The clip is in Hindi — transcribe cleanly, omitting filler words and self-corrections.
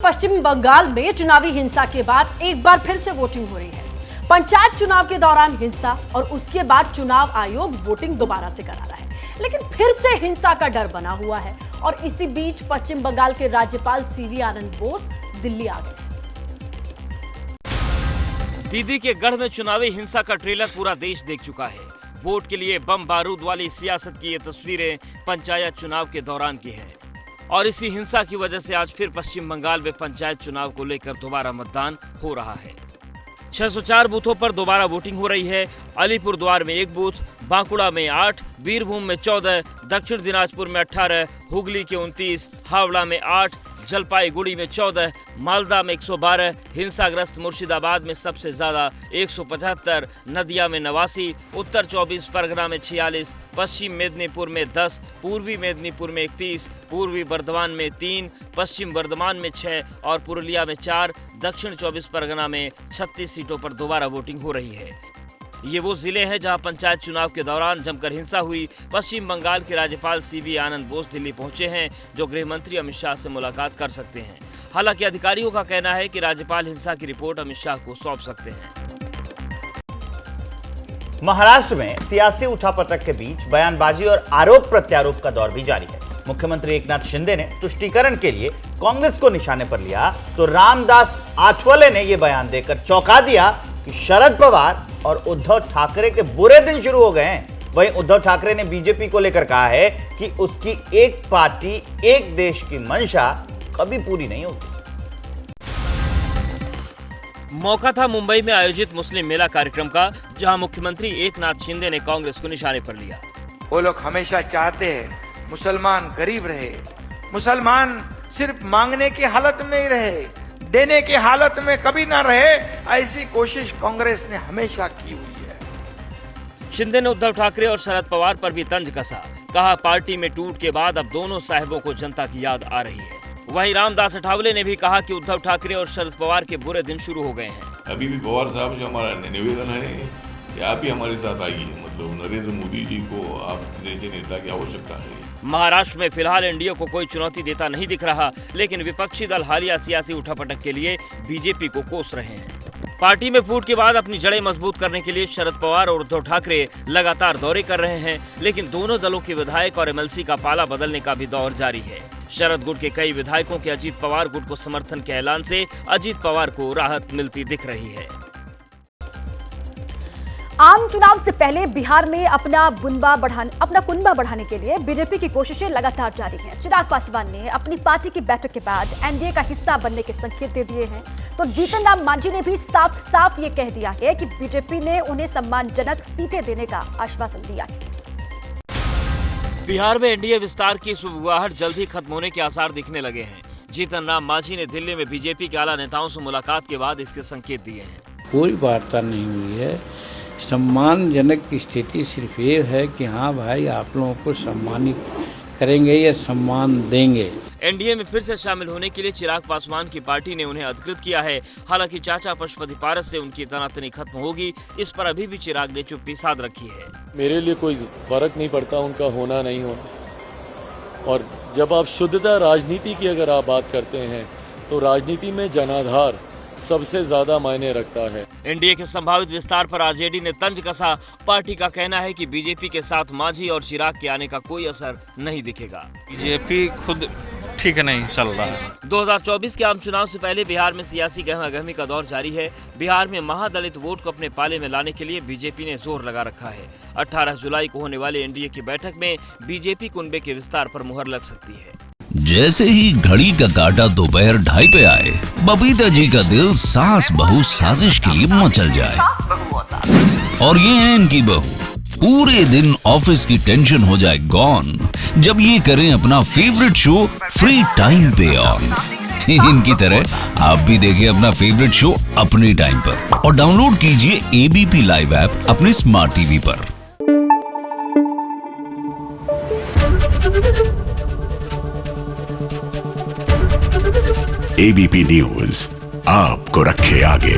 पश्चिम बंगाल में चुनावी हिंसा के बाद एक बार फिर से वोटिंग हो रही है। पंचायत चुनाव के दौरान हिंसा और उसके बाद चुनाव आयोग वोटिंग दोबारा से करा रहा है, लेकिन फिर से हिंसा का डर बना हुआ है। और इसी बीच पश्चिम बंगाल के राज्यपाल सीवी आनंद बोस दिल्ली आ गए। दीदी के गढ़ में चुनावी हिंसा का ट्रेलर पूरा देश देख चुका है। वोट के लिए बम बारूद वाली सियासत की ये तस्वीरें पंचायत चुनाव के दौरान की हैं। और इसी हिंसा की वजह से आज फिर पश्चिम बंगाल में पंचायत चुनाव को लेकर दोबारा मतदान हो रहा है। 604 बूथों पर दोबारा वोटिंग हो रही है। अलीपुरद्वार में 1 बूथ, बांकुड़ा में 8, बीरभूम में 14, दक्षिण दिनाजपुर में 18, हुगली के 29, हावड़ा में 8, जलपाईगुड़ी में 14, मालदा में 112, हिंसाग्रस्त मुर्शिदाबाद में सबसे ज्यादा 175, नदिया में 89, उत्तर 24 परगना में 46, पश्चिम मेदिनीपुर में 10, पूर्वी मेदिनीपुर में 31, पूर्वी बर्धमान में 3, पश्चिम बर्धमान में 6 और पुरुलिया में 4, दक्षिण 24 परगना में 36 सीटों पर दोबारा वोटिंग हो रही है। ये वो जिले हैं जहां पंचायत चुनाव के दौरान जमकर हिंसा हुई। पश्चिम बंगाल के राज्यपाल सीवी आनंद बोस दिल्ली पहुंचे हैं, जो गृह मंत्री अमित शाह से मुलाकात कर सकते हैं। हालांकि अधिकारियों का कहना है कि राज्यपाल हिंसा की रिपोर्ट अमित शाह को सौंप सकते हैं। महाराष्ट्र में सियासी उठापटक के बीच बयानबाजी और आरोप प्रत्यारोप का दौर भी जारी है। मुख्यमंत्री एकनाथ शिंदे ने तुष्टीकरण के लिए कांग्रेस को निशाने पर लिया, तो रामदास आठवले ने यह बयान देकर चौंका दिया कि शरद पवार और उद्धव ठाकरे के बुरे दिन शुरू हो गए हैं। वहीं उद्धव ठाकरे ने बीजेपी को लेकर कहा है कि उसकी एक पार्टी एक देश की मंशा कभी पूरी नहीं होगी। मौका था मुंबई में आयोजित मुस्लिम मेला कार्यक्रम का, जहां मुख्यमंत्री एकनाथ शिंदे ने कांग्रेस को निशाने पर लिया। वो लोग हमेशा चाहते हैं मुसलमान गरीब रहे, मुसलमान सिर्फ मांगने की हालत में ही रहे, देने की हालत में कभी ना रहे। ऐसी कोशिश कांग्रेस ने हमेशा की हुई है। शिंदे ने उद्धव ठाकरे और शरद पवार पर भी तंज कसा। कहा, पार्टी में टूट के बाद अब दोनों साहिबों को जनता की याद आ रही है। वहीं रामदास अठावले ने भी कहा कि उद्धव ठाकरे और शरद पवार के बुरे दिन शुरू हो गए हैं। अभी भी पवार साहब से हमारा निवेदन है कि आप ही हमारे साथ आइए, मतलब नरेंद्र मोदी जी को आप जैसे नेता की आवश्यकता है। महाराष्ट्र में फिलहाल एनडीए को कोई चुनौती देता नहीं दिख रहा, लेकिन विपक्षी दल हालिया सियासी उठापटक के लिए बीजेपी को कोस रहे हैं। पार्टी में फूट के बाद अपनी जड़ें मजबूत करने के लिए शरद पवार और उद्धव ठाकरे लगातार दौरे कर रहे हैं, लेकिन दोनों दलों के विधायक और एमएलसी का पाला बदलने का भी दौर जारी है। शरद गुट के कई विधायकों के अजीत पवार गुट को समर्थन के ऐलान से अजीत पवार को राहत मिलती दिख रही है। आम चुनाव से पहले बिहार में अपना कुनबा बढ़ाने के लिए बीजेपी की कोशिशें लगातार जारी हैं। चिराग पासवान ने अपनी पार्टी की बैठक के बाद एनडीए का हिस्सा बनने के संकेत दे दिए हैं, तो जीतन राम मांझी ने भी साफ साफ ये कह दिया है कि बीजेपी ने उन्हें सम्मानजनक सीटें देने का आश्वासन दिया है। बिहार में एनडीए विस्तार की सुबुगाहट जल्द ही खत्म होने के आसार दिखने लगे हैं। जीतन राम मांझी ने दिल्ली में बीजेपी के आला नेताओं से मुलाकात के बाद इसके संकेत दिए हैं। कोई वार्ता नहीं हुई है। सम्मानजनक की स्थिति सिर्फ ये है कि हाँ भाई, आप लोगों को सम्मानित करेंगे या सम्मान देंगे। एनडीए में फिर से शामिल होने के लिए चिराग पासवान की पार्टी ने उन्हें अधिकृत किया है। हालांकि चाचा पशुपति पारस से उनकी तनातनी खत्म होगी, इस पर अभी भी चिराग ने चुप्पी साध रखी है। मेरे लिए कोई फर्क नहीं पड़ता उनका होना नहीं होना। और जब आप शुद्धता राजनीति की अगर आप बात करते हैं, तो राजनीति में जनाधार सबसे ज्यादा मायने रखता है। एनडीए के संभावित विस्तार पर आरजेडी ने तंज कसा। पार्टी का कहना है कि बीजेपी के साथ मांझी और चिराग के आने का कोई असर नहीं दिखेगा। बीजेपी खुद ठीक नहीं चल रहा है। 2024 के आम चुनाव से पहले बिहार में सियासी गहमागहमी का दौर जारी है। बिहार में महादलित वोट को अपने पाले में लाने के लिए बीजेपी ने जोर लगा रखा है। 18 जुलाई को होने वाली एनडीए की बैठक में बीजेपी कुनबे के विस्तार पर मुहर लग सकती है। जैसे ही घड़ी का काटा दोपहर 2:30 पे आए, बबीता जी का दिल सास बहू साजिश के लिए मचल जाए। और ये है इनकी बहू, पूरे दिन ऑफिस की टेंशन हो जाए गॉन जब ये करें अपना फेवरेट शो फ्री टाइम पे ऑन। इनकी तरह आप भी देखिए अपना फेवरेट शो अपने टाइम पर और डाउनलोड कीजिए एबीपी लाइव ऐप अपने स्मार्ट टीवी पर। एबीपी न्यूज आपको रखे आगे।